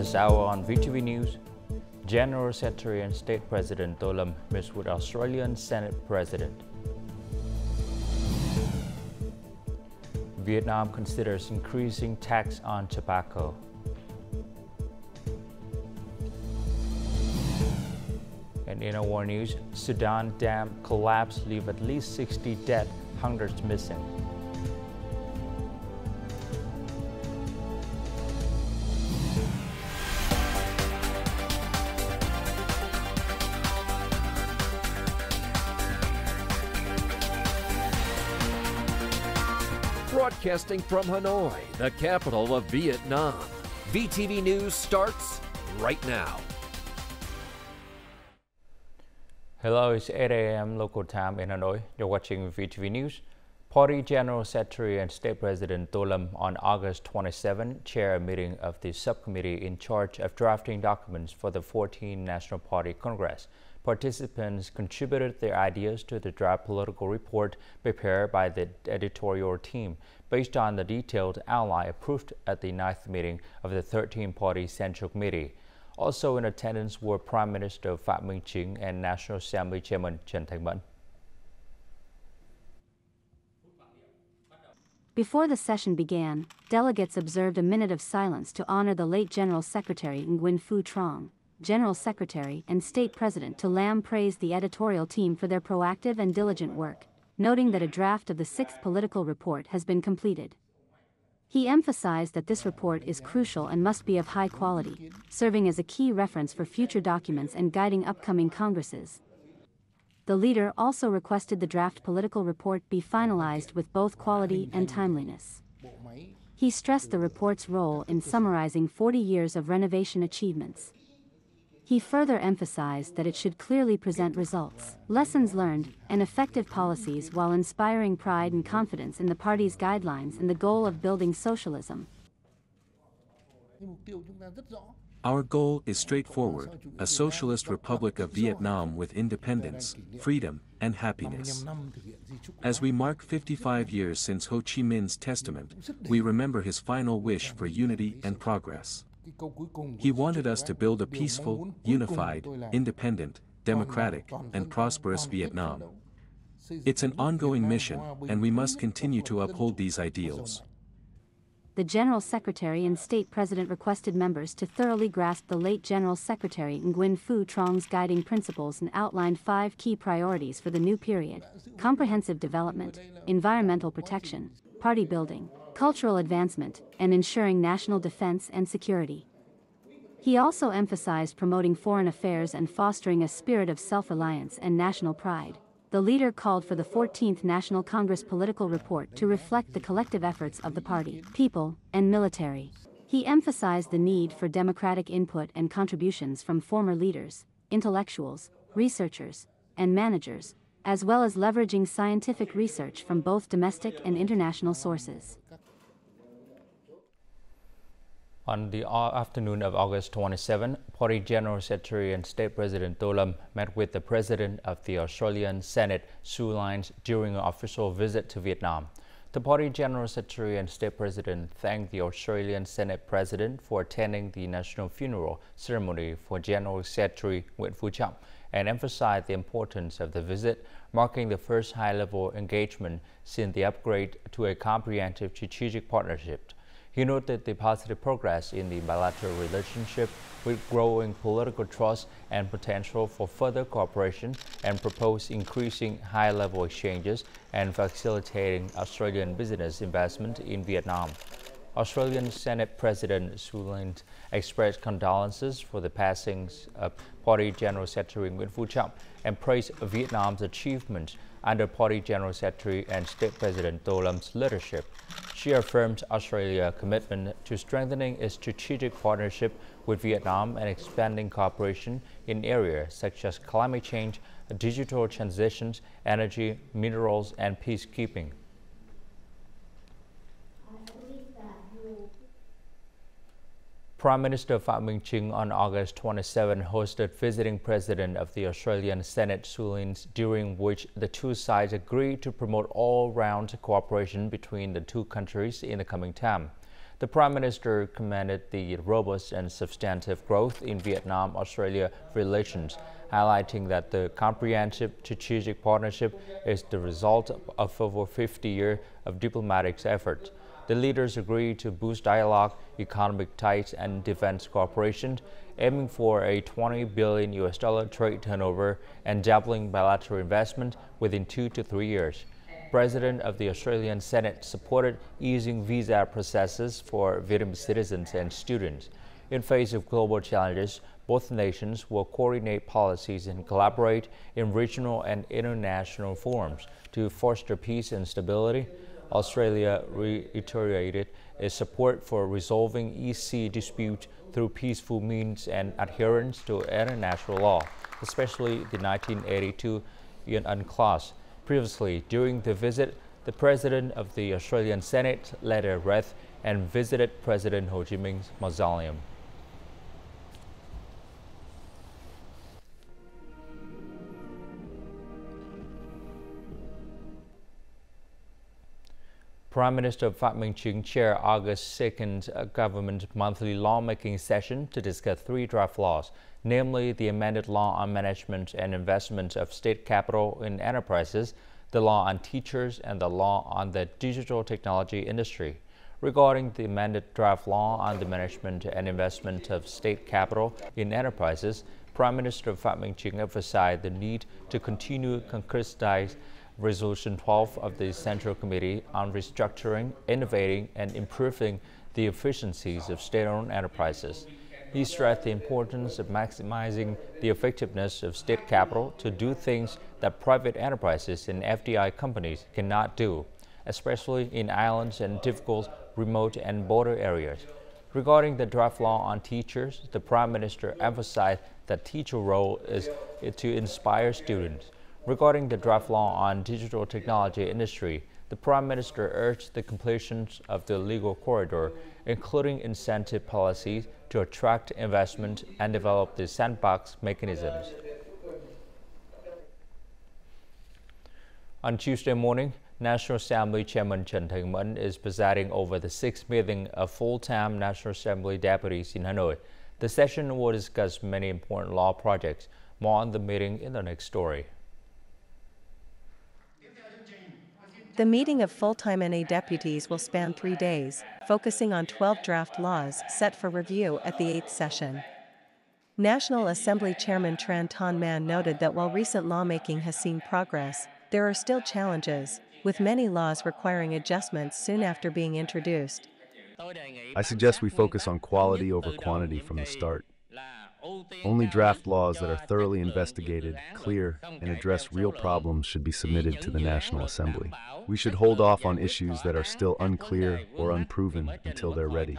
This hour on VTV News, General Secretary and State President Tô Lâm meets with Australian Senate President. Vietnam considers increasing tax on tobacco. And in our news, Sudan dam collapse leave at least 60 dead, hundreds missing. Broadcasting from Hanoi, the capital of Vietnam. VTV News starts right now. Hello, it's 8 a.m. local time in Hanoi. You're watching VTV News. Party General Secretary and State President Tô Lâm on August 27 chaired a meeting of the subcommittee in charge of drafting documents for the 14th National Party Congress. Participants contributed their ideas to the draft political report prepared by the editorial team based on the detailed outline approved at the 9th meeting of the 13th Party Central Committee. Also in attendance were Prime Minister Phie and National Assembly Chairman Trần Thanh Mẫn. Before the session began, delegates observed a minute of silence to honor the late General Secretary Nguyen Phu Trong. General Secretary and State President Tô Lâm praised the editorial team for their proactive and diligent work, noting that a draft of the 6th political report has been completed. He emphasized that this report is crucial and must be of high quality, serving as a key reference for future documents and guiding upcoming congresses. The leader also requested the draft political report be finalized with both quality and timeliness. He stressed the report's role in summarizing 40 years of renovation achievements. He further emphasized that it should clearly present results, lessons learned, and effective policies while inspiring pride and confidence in the party's guidelines and the goal of building socialism. Our goal is straightforward, a socialist republic of Vietnam with independence, freedom, and happiness. As we mark 55 years since Ho Chi Minh's testament, we remember his final wish for unity and progress. He wanted us to build a peaceful, unified, independent, democratic, and prosperous Vietnam. It's an ongoing mission, and we must continue to uphold these ideals. The General Secretary and State President requested members to thoroughly grasp the late General Secretary Nguyen Phu Trong's guiding principles and outlined 5 key priorities for the new period: comprehensive development, environmental protection, party building, cultural advancement, and ensuring national defense and security. He also emphasized promoting foreign affairs and fostering a spirit of self-reliance and national pride. The leader called for the 14th National Congress political report to reflect the collective efforts of the party, people, and military. He emphasized the need for democratic input and contributions from former leaders, intellectuals, researchers, and managers, as well as leveraging scientific research from both domestic and international sources. On the afternoon of August 27, Party General Secretary and State President Tô Lâm met with the President of the Australian Senate, SUDAN, during an official visit to Vietnam. The Party General Secretary and State President thanked the Australian Senate President for attending the national funeral ceremony for General Secretary Nguyen Phu Trong and emphasized the importance of the visit, marking the first high-level engagement since the upgrade to a comprehensive strategic partnership. He noted the positive progress in the bilateral relationship with growing political trust and potential for further cooperation and proposed increasing high-level exchanges and facilitating Australian business investment in Vietnam. Australian Senate President SUDAN expressed condolences for the passing of Party General Secretary Nguyen Phu Trong and praised Vietnam's achievements under Party General Secretary and State President Tô Lâm leadership. She affirmed Australia's commitment to strengthening its strategic partnership with Vietnam and expanding cooperation in areas such as climate change, digital transitions, energy, minerals, and peacekeeping. Prime Minister Phie on August 27 hosted visiting President of the Australian Senate, SUDAN, during which the two sides agreed to promote all-round cooperation between the two countries in the coming time. The Prime Minister commended the robust and substantive growth in Vietnam-Australia relations, highlighting that the comprehensive strategic partnership is the result of over 50 years of diplomatic efforts. The leaders agreed to boost dialogue, economic ties, and defense cooperation, aiming for a $20 billion trade turnover and doubling bilateral investment within 2 to 3 years. President of the Australian Senate supported easing visa processes for Vietnamese citizens and students. In face of global challenges, both nations will coordinate policies and collaborate in regional and international forums to foster peace and stability. Australia reiterated its support for resolving EC dispute through peaceful means and adherence to international law, especially the 1982 UNCLOS. Previously, during the visit, the President of the Australian Senate led a wreath and visited President Ho Chi Minh's mausoleum. Prime Minister Phie chaired August 2nd government monthly lawmaking session to discuss 3 draft laws, namely the amended law on management and investment of state capital in enterprises, the law on teachers, and the law on the digital technology industry. Regarding the amended draft law on the management and investment of state capital in enterprises, Prime Minister Phie emphasized the need to continue concretize Resolution 12 of the Central Committee on Restructuring, Innovating, and Improving the Efficiencies of State-Owned Enterprises. He stressed the importance of maximizing the effectiveness of state capital to do things that private enterprises and FDI companies cannot do, especially in islands and difficult, remote, and border areas. Regarding the draft law on teachers, the Prime Minister emphasized that teacher role is to inspire students. Regarding the draft law on digital technology industry, the Prime Minister urged the completion of the legal corridor, including incentive policies to attract investment and develop the sandbox mechanisms. On Tuesday morning, National Assembly Chairman Trần Thanh Mẫn is presiding over the 6th meeting of full-time National Assembly deputies in Hanoi. The session will discuss many important law projects. More on the meeting in the next story. The meeting of full-time NA deputies will span 3 days, focusing on 12 draft laws set for review at the 8th session. National Assembly Chairman Tran Ton Man noted that while recent lawmaking has seen progress, there are still challenges, with many laws requiring adjustments soon after being introduced. I suggest we focus on quality over quantity from the start. Only draft laws that are thoroughly investigated, clear, and address real problems should be submitted to the National Assembly. We should hold off on issues that are still unclear or unproven until they're ready.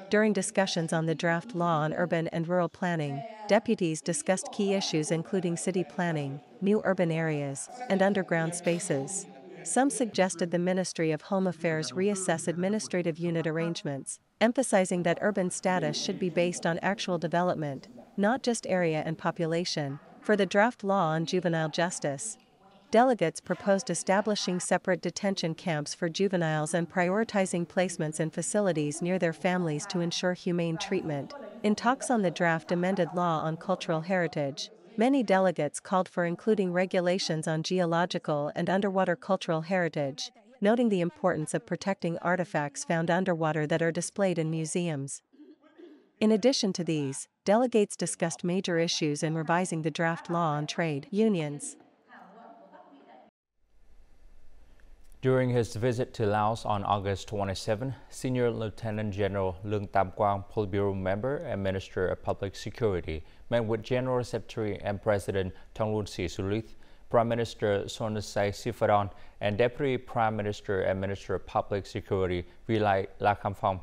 During discussions on the draft law on urban and rural planning, deputies discussed key issues including city planning, new urban areas, and underground spaces. Some suggested the Ministry of Home Affairs reassess administrative unit arrangements, emphasizing that urban status should be based on actual development, not just area and population. For the draft law on juvenile justice, delegates proposed establishing separate detention camps for juveniles and prioritizing placements in facilities near their families to ensure humane treatment. In talks on the draft amended law on cultural heritage, many delegates called for including regulations on geological and underwater cultural heritage, noting the importance of protecting artifacts found underwater that are displayed in museums. In addition to these, delegates discussed major issues in revising the draft law on trade unions. During his visit to Laos on August 27, Senior Lieutenant General Leung Tam Quang, Politburo member and Minister of Public Security, met with General Secretary and President Thongloun Sisoulith, Prime Minister Sonexay Siphandone, and Deputy Prime Minister and Minister of Public Security Phie Lachamphong.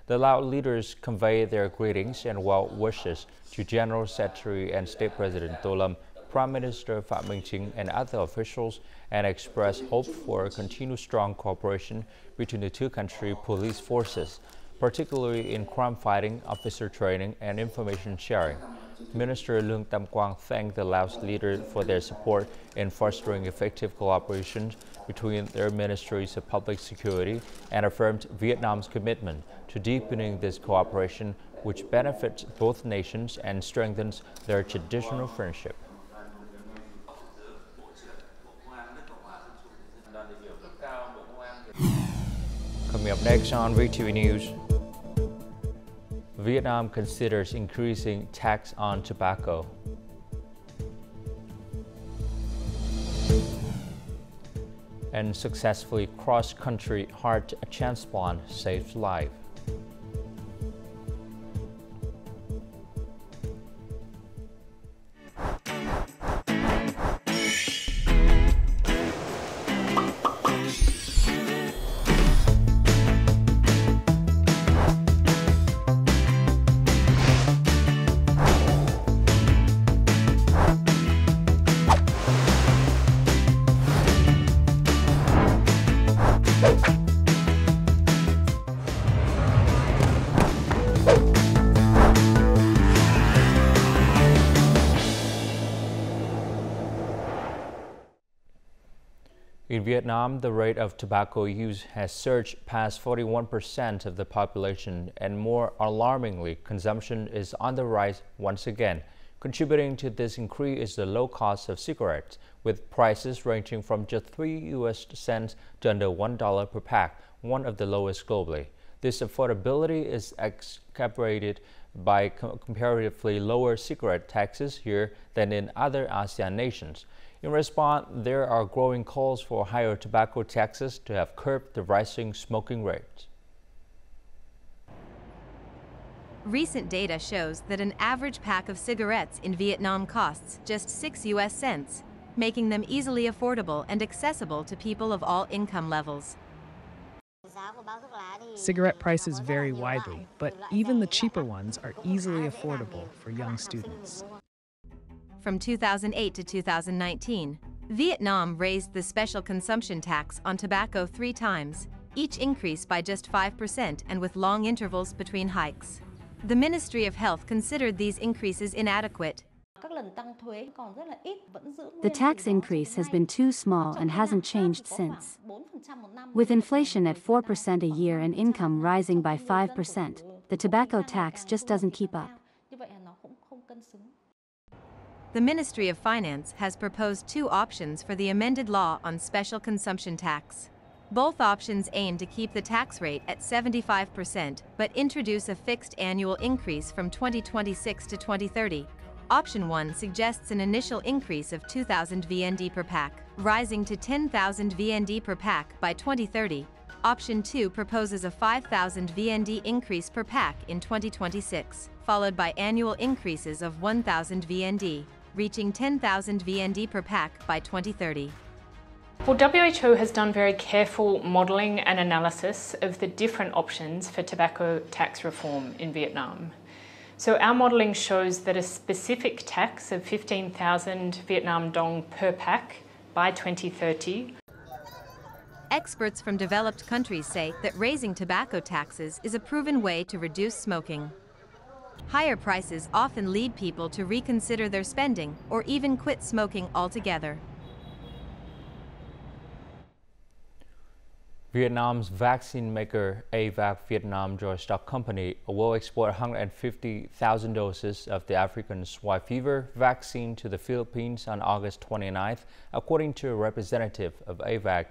The Lao leaders conveyed their greetings and well wishes to General Secretary and State President To Lam, Prime Minister Phie, and other officials, and expressed hope for continued strong cooperation between the two country police forces, particularly in crime fighting, officer training, and information sharing. Minister Leung Tam Quang thanked the Laos leaders for their support in fostering effective cooperation between their ministries of public security and affirmed Vietnam's commitment to deepening this cooperation, which benefits both nations and strengthens their traditional friendship. Coming up next on VTV News, Vietnam considers increasing tax on tobacco. And successfully cross-country heart transplant saves life. In Vietnam, the rate of tobacco use has surged past 41% of the population, and more alarmingly, consumption is on the rise once again. Contributing to this increase is the low cost of cigarettes, with prices ranging from just 3 US cents to under $1 per pack, one of the lowest globally. This affordability is exacerbated by comparatively lower cigarette taxes here than in other ASEAN nations. In response, there are growing calls for higher tobacco taxes to have curbed the rising smoking rate. Recent data shows that an average pack of cigarettes in Vietnam costs just 6 US cents, making them easily affordable and accessible to people of all income levels. Cigarette prices vary widely, but even the cheaper ones are easily affordable for young students. From 2008 to 2019, Vietnam raised the special consumption tax on tobacco 3 times, each increase by just 5% and with long intervals between hikes. The Ministry of Health considered these increases inadequate. The tax increase has been too small and hasn't changed since. With inflation at 4% a year and income rising by 5%, the tobacco tax just doesn't keep up. The Ministry of Finance has proposed 2 options for the amended law on special consumption tax. Both options aim to keep the tax rate at 75%, but introduce a fixed annual increase from 2026 to 2030. Option 1 suggests an initial increase of 2,000 VND per pack, rising to 10,000 VND per pack by 2030. Option 2 proposes a 5,000 VND increase per pack in 2026, followed by annual increases of 1,000 VND, reaching 10,000 VND per pack by 2030. Well, WHO has done very careful modelling and analysis of the different options for tobacco tax reform in Vietnam. So our modelling shows that a specific tax of 15,000 Vietnam dong per pack by 2030. Experts from developed countries say that raising tobacco taxes is a proven way to reduce smoking. Higher prices often lead people to reconsider their spending or even quit smoking altogether. Vietnam's vaccine maker AVAC Vietnam Joint Stock Company will export 150,000 doses of the African swine fever vaccine to the Philippines on August 29th, according to a representative of AVAC.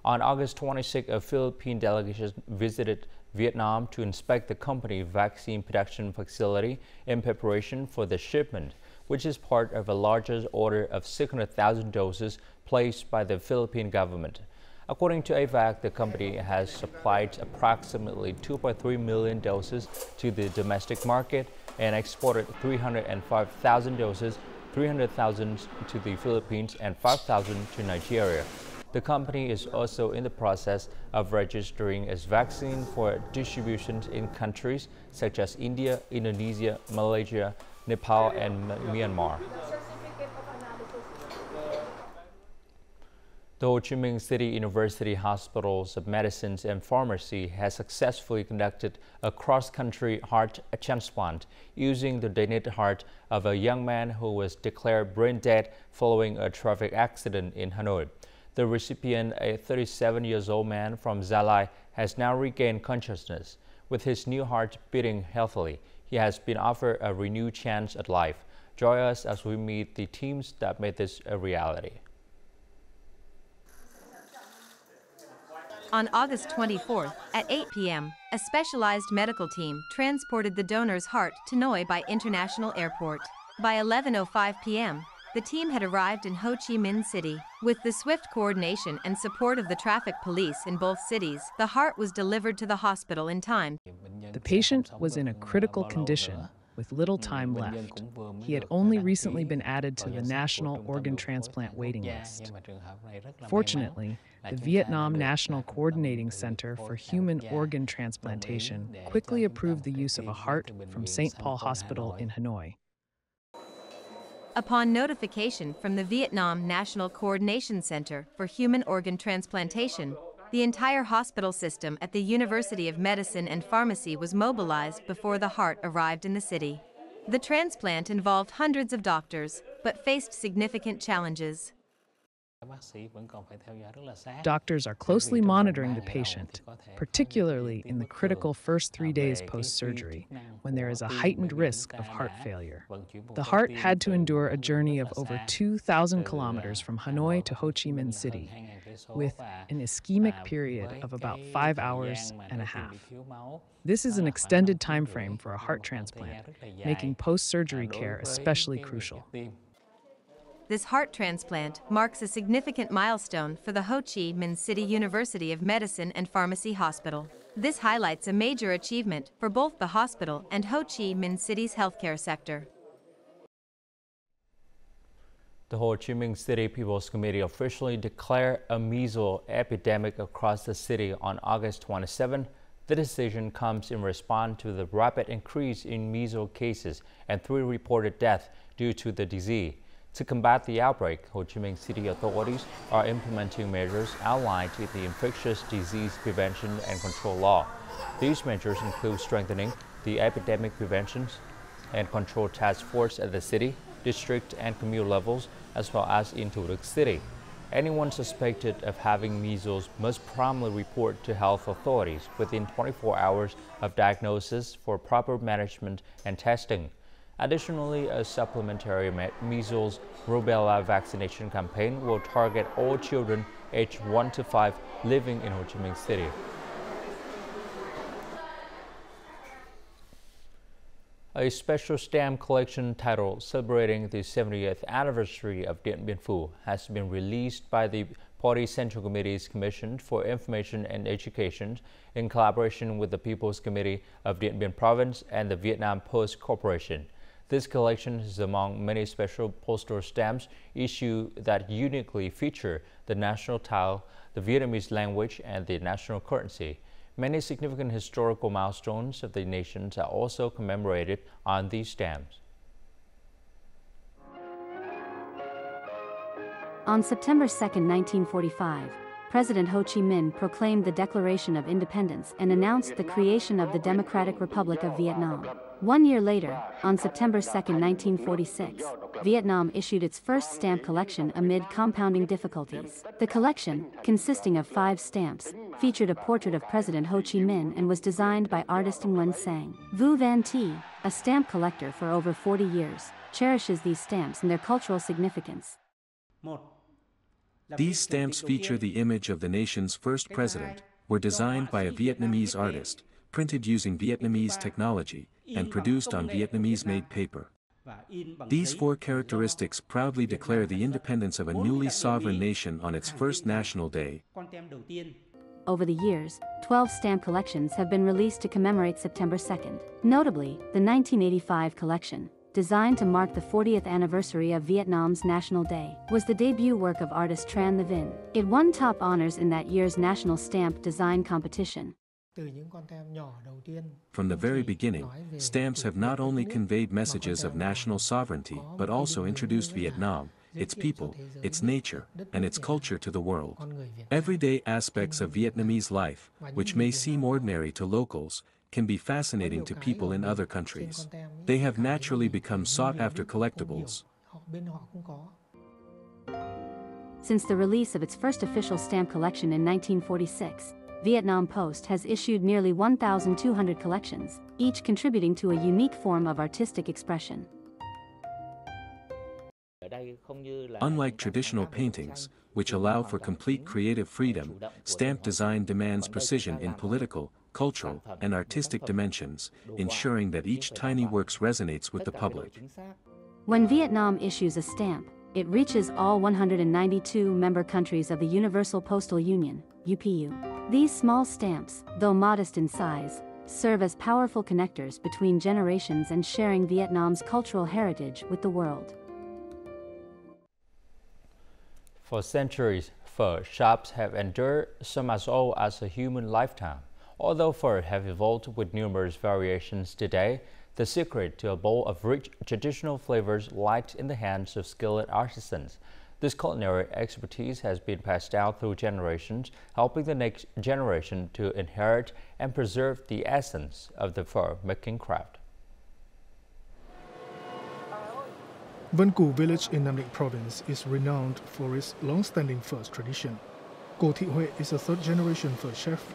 On August 26th, a Philippine delegation visited Vietnam to inspect the company vaccine production facility in preparation for the shipment, which is part of a larger order of 600,000 doses placed by the Philippine government. According to AVAC, the company has supplied approximately 2.3 million doses to the domestic market and exported 305,000 doses, 300,000 to the Philippines and 5,000 to Nigeria. The company is also in the process of registering its vaccine for distribution in countries such as India, Indonesia, Malaysia, Nepal, and Myanmar. The Ho Chi Minh City University Hospitals of Medicine and Pharmacy has successfully conducted a cross-country heart transplant using the donated heart of a young man who was declared brain dead following a traffic accident in Hanoi. The recipient, a 37-year-old man from Gia Lai, has now regained consciousness. With his new heart beating healthily, he has been offered a renewed chance at life. Join us as we meet the teams that made this a reality. On August 24th, at 8 p.m., a specialized medical team transported the donor's heart to Noi Bai International Airport. By 11:05 p.m., the team had arrived in Ho Chi Minh City. With the swift coordination and support of the traffic police in both cities, the heart was delivered to the hospital in time. The patient was in a critical condition with little time left. He had only recently been added to the National Organ Transplant waiting list. Fortunately, the Vietnam National Coordinating Center for Human Organ Transplantation quickly approved the use of a heart from St. Paul Hospital in Hanoi. Upon notification from the Vietnam National Coordination Center for Human Organ Transplantation, the entire hospital system at the University of Medicine and Pharmacy was mobilized before the heart arrived in the city. The transplant involved hundreds of doctors, but faced significant challenges. Doctors are closely monitoring the patient, particularly in the critical first 3 days post-surgery, when there is a heightened risk of heart failure. The heart had to endure a journey of over 2,000 kilometers from Hanoi to Ho Chi Minh City, with an ischemic period of about 5 hours and a half. This is an extended time frame for a heart transplant, making post-surgery care especially crucial. This heart transplant marks a significant milestone for the Ho Chi Minh City University of Medicine and Pharmacy Hospital. This highlights a major achievement for both the hospital and Ho Chi Minh City's healthcare sector. The Ho Chi Minh City People's Committee officially declared a measles epidemic across the city on August 27. The decision comes in response to the rapid increase in measles cases and 3 reported deaths due to the disease. To combat the outbreak, Ho Chi Minh City authorities are implementing measures outlined in the Infectious Disease Prevention and Control Law. These measures include strengthening the Epidemic Prevention and Control Task Force at the city, district, and commune levels, as well as in Thủ Đức City. Anyone suspected of having measles must promptly report to health authorities within 24 hours of diagnosis for proper management and testing. Additionally, a supplementary measles rubella vaccination campaign will target all children aged 1 to 5 living in Ho Chi Minh City. A special stamp collection titled Celebrating the 70th Anniversary of Dien Bien Phu has been released by the Party Central Committee's Commission for Information and Education in collaboration with the People's Committee of Dien Bien Province and the Vietnam Post Corporation. This collection is among many special postal stamps issued that uniquely feature the national tile, the Vietnamese language, and the national currency. Many significant historical milestones of the nations are also commemorated on these stamps. On September 2, 1945, President Ho Chi Minh proclaimed the Declaration of Independence and announced the creation of the Democratic Republic of Vietnam. 1 year later, on September 2, 1946, Vietnam issued its first stamp collection amid compounding difficulties. The collection, consisting of 5 stamps, featured a portrait of President Ho Chi Minh and was designed by artist Nguyen Sang. Vu Van T, a stamp collector for over 40 years, cherishes these stamps and their cultural significance. These stamps feature the image of the nation's first president, were designed by a Vietnamese artist, printed using Vietnamese technology, and produced on Vietnamese-made paper. These 4 characteristics proudly declare the independence of a newly sovereign nation on its first national day. Over the years, 12 stamp collections have been released to commemorate September 2nd. Notably, the 1985 collection, designed to mark the 40th anniversary of Vietnam's National Day, was the debut work of artist Tran The Vinh. It won top honors in that year's National Stamp Design Competition. From the very beginning, stamps have not only conveyed messages of national sovereignty but also introduced Vietnam, its people, its nature, and its culture to the world. Everyday aspects of Vietnamese life, which may seem ordinary to locals, can be fascinating to people in other countries. They have naturally become sought-after collectibles. Since the release of its first official stamp collection in 1946, Vietnam Post has issued nearly 1,200 collections, each contributing to a unique form of artistic expression. Unlike traditional paintings, which allow for complete creative freedom, stamp design demands precision in political, cultural, and artistic dimensions, ensuring that each tiny work resonates with the public. When Vietnam issues a stamp, it reaches all 192 member countries of the Universal Postal Union, UPU. These small stamps, though modest in size, serve as powerful connectors between generations and sharing Vietnam's cultural heritage with the world. For centuries, pho shops have endured some as old as a human lifetime. Although pho have evolved with numerous variations today, the secret to a bowl of rich traditional flavors lies in the hands of skilled artisans. This culinary expertise has been passed down through generations, helping the next generation to inherit and preserve the essence of the pho making craft. Vân Cù village in Nam Định province is renowned for its long-standing pho tradition. Cô Thị Huệ is a third-generation pho chef.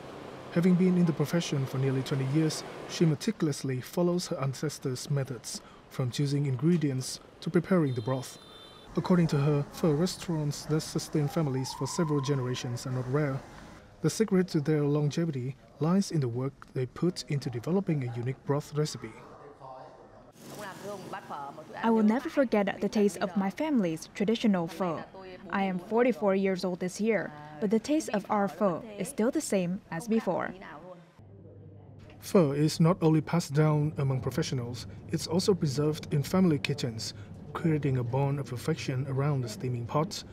Having been in the profession for nearly 20 years, she meticulously follows her ancestors' methods, from choosing ingredients to preparing the broth. According to her, pho restaurants that sustain families for several generations are not rare. The secret to their longevity lies in the work they put into developing a unique broth recipe. I will never forget the taste of my family's traditional pho. I am 44 years old this year, but the taste of our pho is still the same as before. Pho is not only passed down among professionals, it's also preserved in family kitchens, creating a bond of affection around the steaming pot.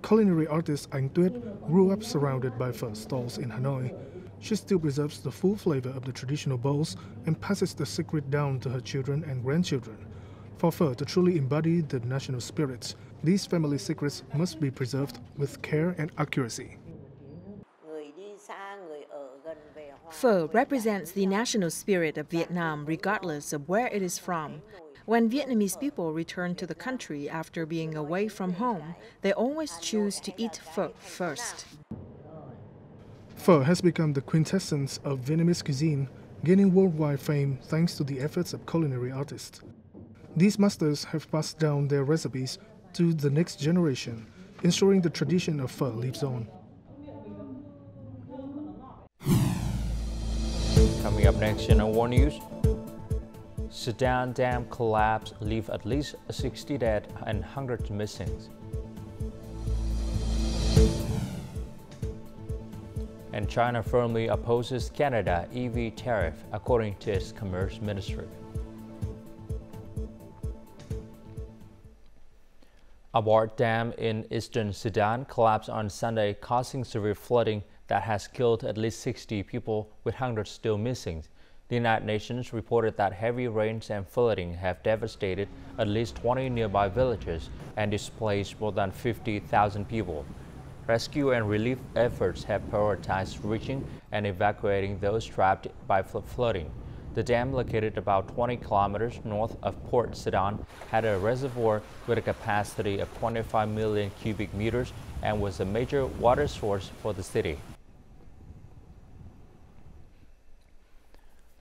Culinary artist Anh Tuyết grew up surrounded by pho stalls in Hanoi. She still preserves the full flavor of the traditional bowls and passes the secret down to her children and grandchildren. For pho to truly embody the national spirit, these family secrets must be preserved with care and accuracy. Pho represents the national spirit of Vietnam regardless of where it is from. When Vietnamese people return to the country after being away from home, they always choose to eat pho first. Pho has become the quintessence of Vietnamese cuisine, gaining worldwide fame thanks to the efforts of culinary artists. These masters have passed down their recipes to the next generation, ensuring the tradition of pho lives on. Coming up next in our news, Sudan dam collapse leave at least 60 dead and hundreds missing. And China firmly opposes Canada EV tariff, according to its Commerce Ministry. A Ward dam in eastern Sudan collapsed on Sunday, causing severe flooding that has killed at least 60 people, with hundreds still missing. The United Nations reported that heavy rains and flooding have devastated at least 20 nearby villages and displaced more than 50,000 people. Rescue and relief efforts have prioritized reaching and evacuating those trapped by flooding. The dam, located about 20 kilometers north of Port Sudan, had a reservoir with a capacity of 25 million cubic meters and was a major water source for the city.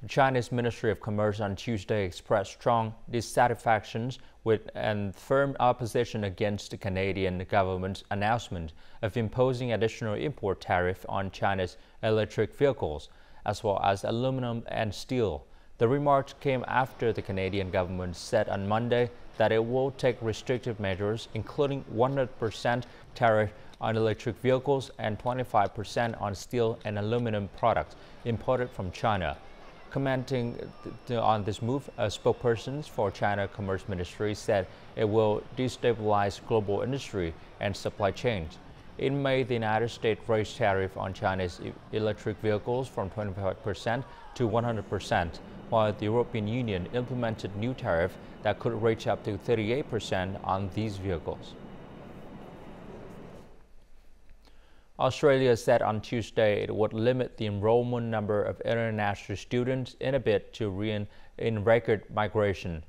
The Chinese Ministry of Commerce on Tuesday expressed strong dissatisfaction with and firm opposition against the Canadian government's announcement of imposing additional import tariff on China's electric vehicles, as well as aluminum and steel. The remarks came after the Canadian government said on Monday that it will take restrictive measures, including 100% tariff on electric vehicles and 25% on steel and aluminum products imported from China. Commenting on this move, a spokesperson for China Commerce Ministry said it will destabilize global industry and supply chains. In May, the United States raised tariff on China's electric vehicles from 25% to 100%, while the European Union implemented new tariff that could reach up to 38% on these vehicles. Australia said on Tuesday it would limit the enrollment number of international students in a bid to rein in record migration.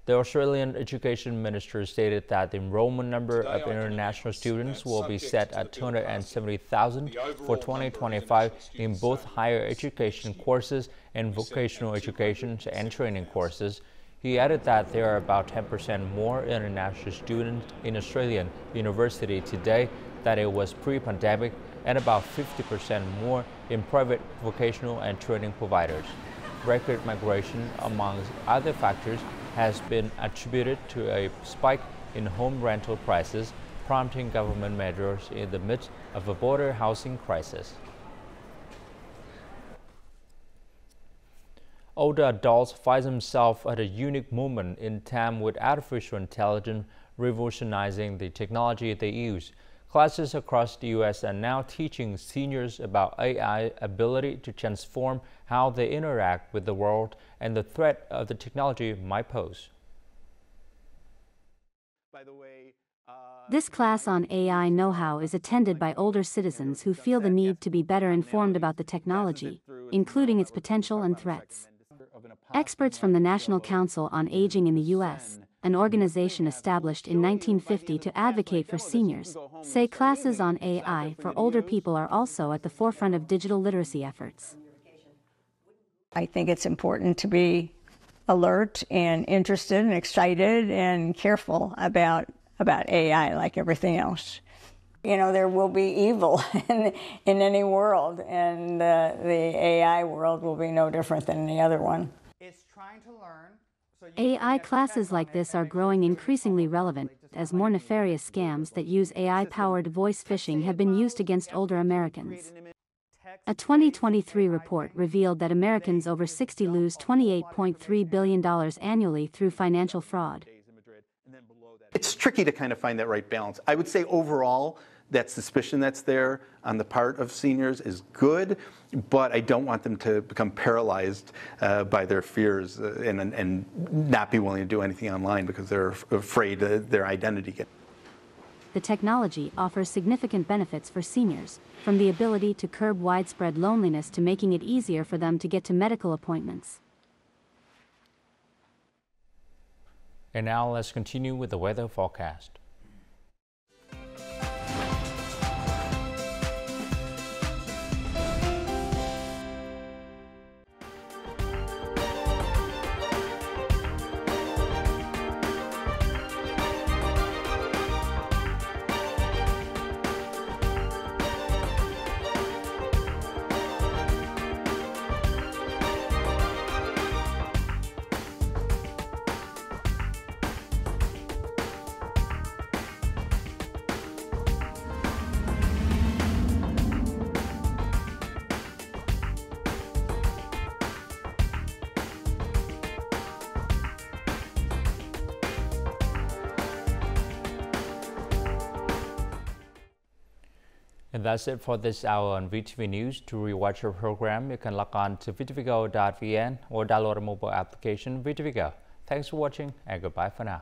The Australian Education Minister stated that the enrollment number of international students will be set at 270,000 for 2025 in both higher education courses and vocational education and training courses. He added that there are about 10% more international students in Australian university today than it was pre-pandemic, and about 50% more in private vocational and training providers. Record migration, among other factors, has been attributed to a spike in home rental prices, prompting government measures in the midst of a border housing crisis. Older adults find themselves at a unique moment in time with artificial intelligence revolutionizing the technology they use. Classes across the U.S. are now teaching seniors about AI ability to transform how they interact with the world and the threat of the technology might pose. This class on AI know-how is attended by older citizens who feel the need to be better informed about the technology, including its potential and threats. Experts from the National Council on Aging in the U.S., an organization established in 1950 to advocate for seniors, say classes on AI for older people are also at the forefront of digital literacy efforts. I think it's important to be alert and interested and excited and careful about AI like everything else. You know, there will be evil in any world, and the AI world will be no different than any other one. It's trying to learn. AI classes like this are growing increasingly relevant as more nefarious scams that use AI-powered voice phishing have been used against older Americans. A 2023 report revealed that Americans over 60 lose $28.3 billion annually through financial fraud. It's tricky to kind of find that right balance. I would say overall, that suspicion that's there on the part of seniors is good, but I don't want them to become paralyzed by their fears and not be willing to do anything online because they're afraid of their identity. The technology offers significant benefits for seniors, from the ability to curb widespread loneliness to making it easier for them to get to medical appointments. And now let's continue with the weather forecast. And that's it for this hour on VTV News. To rewatch our program, you can log on to VTVgo.vn or download a mobile application VTVgo. Thanks for watching and goodbye for now.